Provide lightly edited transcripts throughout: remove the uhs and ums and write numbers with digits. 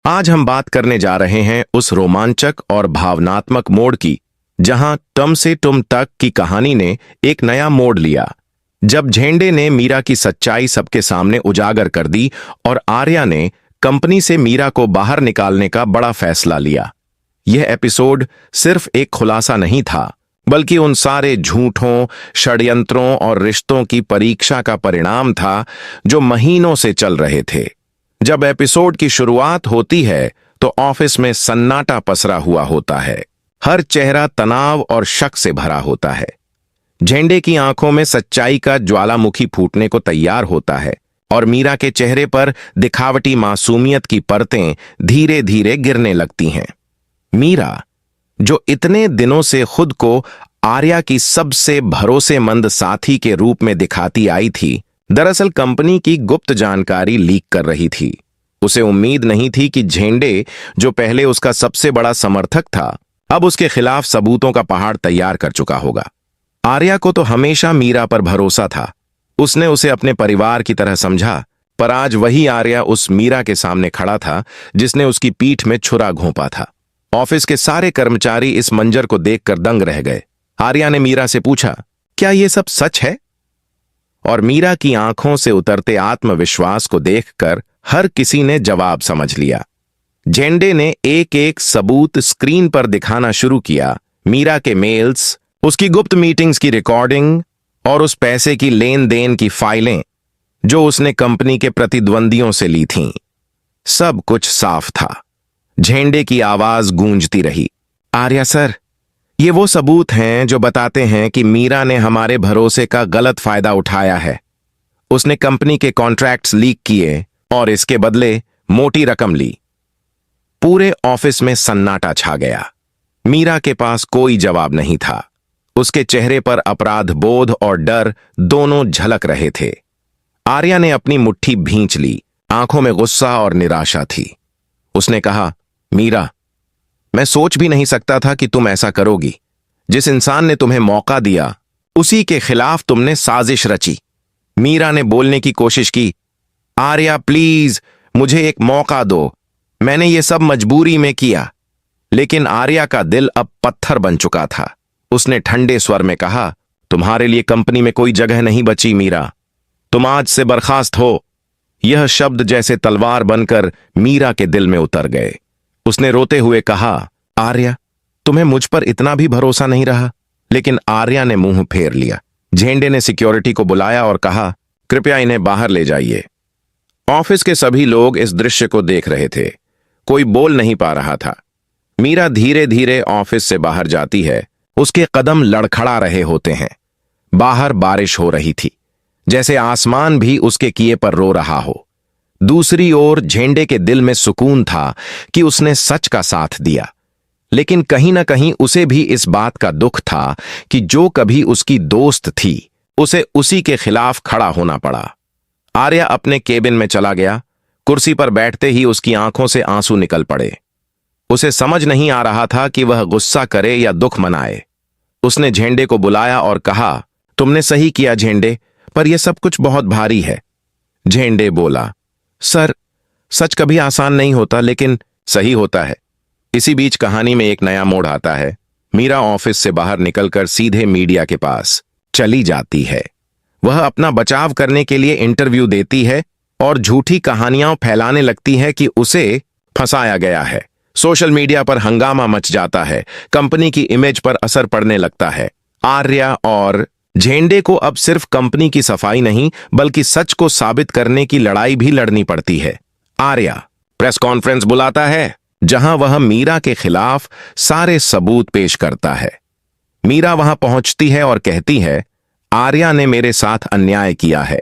आज हम बात करने जा रहे हैं उस रोमांचक और भावनात्मक मोड़ की जहां टम से टुम तक की कहानी ने एक नया मोड़ लिया। जब झेंडे ने मीरा की सच्चाई सबके सामने उजागर कर दी और आर्या ने कंपनी से मीरा को बाहर निकालने का बड़ा फैसला लिया। यह एपिसोड सिर्फ एक खुलासा नहीं था, बल्कि उन सारे झूठों, षड्यंत्रों और रिश्तों की परीक्षा का परिणाम था जो महीनों से चल रहे थे। जब एपिसोड की शुरुआत होती है तो ऑफिस में सन्नाटा पसरा हुआ होता है। हर चेहरा तनाव और शक से भरा होता है। झेंडे की आंखों में सच्चाई का ज्वालामुखी फूटने को तैयार होता है और मीरा के चेहरे पर दिखावटी मासूमियत की परतें धीरे धीरे गिरने लगती हैं। मीरा, जो इतने दिनों से खुद को आर्या की सबसे भरोसेमंद साथी के रूप में दिखाती आई थी, दरअसल कंपनी की गुप्त जानकारी लीक कर रही थी। उसे उम्मीद नहीं थी कि झेंडे, जो पहले उसका सबसे बड़ा समर्थक था, अब उसके खिलाफ सबूतों का पहाड़ तैयार कर चुका होगा। आर्या को तो हमेशा मीरा पर भरोसा था। उसने उसे अपने परिवार की तरह समझा, पर आज वही आर्या उस मीरा के सामने खड़ा था जिसने उसकी पीठ में छुरा घोंपा था। ऑफिस के सारे कर्मचारी इस मंजर को देखकर दंग रह गए। आर्या ने मीरा से पूछा, क्या ये सब सच है? और मीरा की आंखों से उतरते आत्मविश्वास को देखकर हर किसी ने जवाब समझ लिया। झेंडे ने एक एक सबूत स्क्रीन पर दिखाना शुरू किया। मीरा के मेल्स, उसकी गुप्त मीटिंग्स की रिकॉर्डिंग और उस पैसे की लेन देन की फाइलें जो उसने कंपनी के प्रतिद्वंदियों से ली थीं। सब कुछ साफ था। झेंडे की आवाज गूंजती रही, आर्या सर, ये वो सबूत हैं जो बताते हैं कि मीरा ने हमारे भरोसे का गलत फायदा उठाया है। उसने कंपनी के कॉन्ट्रैक्ट्स लीक किए और इसके बदले मोटी रकम ली। पूरे ऑफिस में सन्नाटा छा गया। मीरा के पास कोई जवाब नहीं था। उसके चेहरे पर अपराध बोध और डर दोनों झलक रहे थे। आर्या ने अपनी मुट्ठी भींच ली। आंखों में गुस्सा और निराशा थी। उसने कहा, मीरा, मैं सोच भी नहीं सकता था कि तुम ऐसा करोगी। जिस इंसान ने तुम्हें मौका दिया, उसी के खिलाफ तुमने साजिश रची। मीरा ने बोलने की कोशिश की, आर्या प्लीज, मुझे एक मौका दो। मैंने ये सब मजबूरी में किया। लेकिन आर्या का दिल अब पत्थर बन चुका था। उसने ठंडे स्वर में कहा, तुम्हारे लिए कंपनी में कोई जगह नहीं बची मीरा। तुम आज से बर्खास्त हो। यह शब्द जैसे तलवार बनकर मीरा के दिल में उतर गए। उसने रोते हुए कहा, आर्या, तुम्हें मुझ पर इतना भी भरोसा नहीं रहा? लेकिन आर्या ने मुंह फेर लिया। झेंडे ने सिक्योरिटी को बुलाया और कहा, कृपया इन्हें बाहर ले जाइए। ऑफिस के सभी लोग इस दृश्य को देख रहे थे। कोई बोल नहीं पा रहा था। मीरा धीरे धीरे ऑफिस से बाहर जाती है। उसके कदम लड़खड़ा रहे होते हैं। बाहर बारिश हो रही थी, जैसे आसमान भी उसके किए पर रो रहा हो। दूसरी ओर झेंडे के दिल में सुकून था कि उसने सच का साथ दिया। लेकिन कहीं ना कहीं उसे भी इस बात का दुख था कि जो कभी उसकी दोस्त थी, उसे उसी के खिलाफ खड़ा होना पड़ा। आर्या अपने केबिन में चला गया। कुर्सी पर बैठते ही उसकी आंखों से आंसू निकल पड़े। उसे समझ नहीं आ रहा था कि वह गुस्सा करे या दुख मनाए। उसने झेंडे को बुलाया और कहा, तुमने सही किया झेंडे, पर यह सब कुछ बहुत भारी है। झेंडे बोला, सर, सच कभी आसान नहीं होता, लेकिन सही होता है। इसी बीच कहानी में एक नया मोड़ आता है। मीरा ऑफिस से बाहर निकलकर सीधे मीडिया के पास चली जाती है। वह अपना बचाव करने के लिए इंटरव्यू देती है और झूठी कहानियां फैलाने लगती है कि उसे फंसाया गया है। सोशल मीडिया पर हंगामा मच जाता है। कंपनी की इमेज पर असर पड़ने लगता है। आर्या और झेंडे को अब सिर्फ कंपनी की सफाई नहीं, बल्कि सच को साबित करने की लड़ाई भी लड़नी पड़ती है। आर्या प्रेस कॉन्फ्रेंस बुलाता है, जहां वह मीरा के खिलाफ सारे सबूत पेश करता है। मीरा वहां पहुंचती है और कहती है, आर्या ने मेरे साथ अन्याय किया है।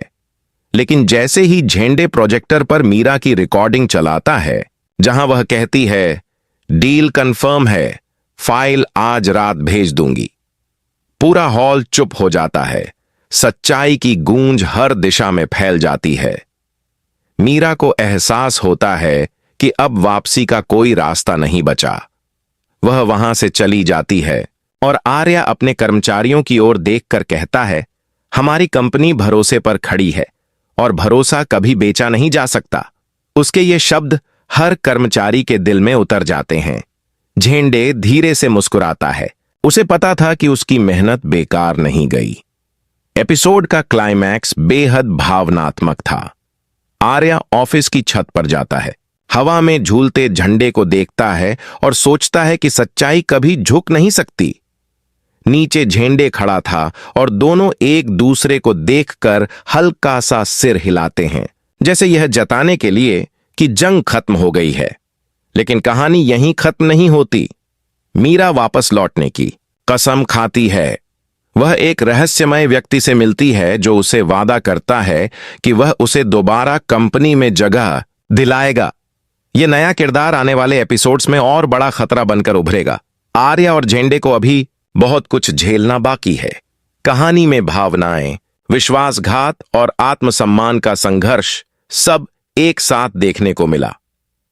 लेकिन जैसे ही झेंडे प्रोजेक्टर पर मीरा की रिकॉर्डिंग चलाता है, जहां वह कहती है, डील कंफर्म है, फाइल आज रात भेज दूंगी, पूरा हॉल चुप हो जाता है। सच्चाई की गूंज हर दिशा में फैल जाती है। मीरा को एहसास होता है कि अब वापसी का कोई रास्ता नहीं बचा। वह वहां से चली जाती है और आर्या अपने कर्मचारियों की ओर देखकर कहता है, हमारी कंपनी भरोसे पर खड़ी है और भरोसा कभी बेचा नहीं जा सकता। उसके ये शब्द हर कर्मचारी के दिल में उतर जाते हैं। झेंडे धीरे से मुस्कुराता है। उसे पता था कि उसकी मेहनत बेकार नहीं गई। एपिसोड का क्लाइमैक्स बेहद भावनात्मक था। आर्या ऑफिस की छत पर जाता है, हवा में झूलते झंडे को देखता है और सोचता है कि सच्चाई कभी झुक नहीं सकती। नीचे झेंडे खड़ा था और दोनों एक दूसरे को देखकर हल्का सा सिर हिलाते हैं, जैसे यह जताने के लिए कि जंग खत्म हो गई है। लेकिन कहानी यहीं खत्म नहीं होती। मीरा वापस लौटने की कसम खाती है। वह एक रहस्यमय व्यक्ति से मिलती है जो उसे वादा करता है कि वह उसे दोबारा कंपनी में जगह दिलाएगा। यह नया किरदार आने वाले एपिसोड्स में और बड़ा खतरा बनकर उभरेगा। आर्या और झेंडे को अभी बहुत कुछ झेलना बाकी है। कहानी में भावनाएं, विश्वासघात और आत्मसम्मान का संघर्ष सब एक साथ देखने को मिला।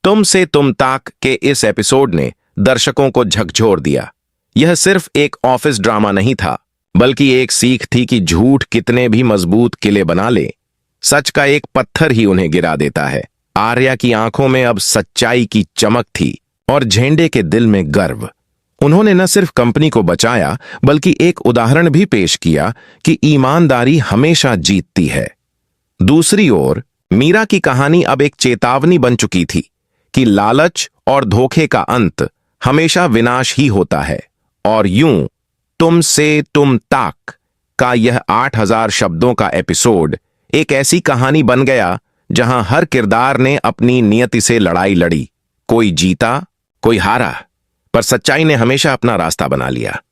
तुम से तुम ताक के इस एपिसोड ने दर्शकों को झकझोर दिया। यह सिर्फ एक ऑफिस ड्रामा नहीं था, बल्कि एक सीख थी कि झूठ कितने भी मजबूत किले बना ले, सच का एक पत्थर ही उन्हें गिरा देता है। आर्या की आंखों में अब सच्चाई की चमक थी और झेंडे के दिल में गर्व। उन्होंने न सिर्फ कंपनी को बचाया, बल्कि एक उदाहरण भी पेश किया कि ईमानदारी हमेशा जीतती है। दूसरी ओर मीरा की कहानी अब एक चेतावनी बन चुकी थी कि लालच और धोखे का अंत हमेशा विनाश ही होता है। और यूं तुम से तुम ताक का यह 8000 शब्दों का एपिसोड एक ऐसी कहानी बन गया जहां हर किरदार ने अपनी नियति से लड़ाई लड़ी। कोई जीता, कोई हारा, पर सच्चाई ने हमेशा अपना रास्ता बना लिया।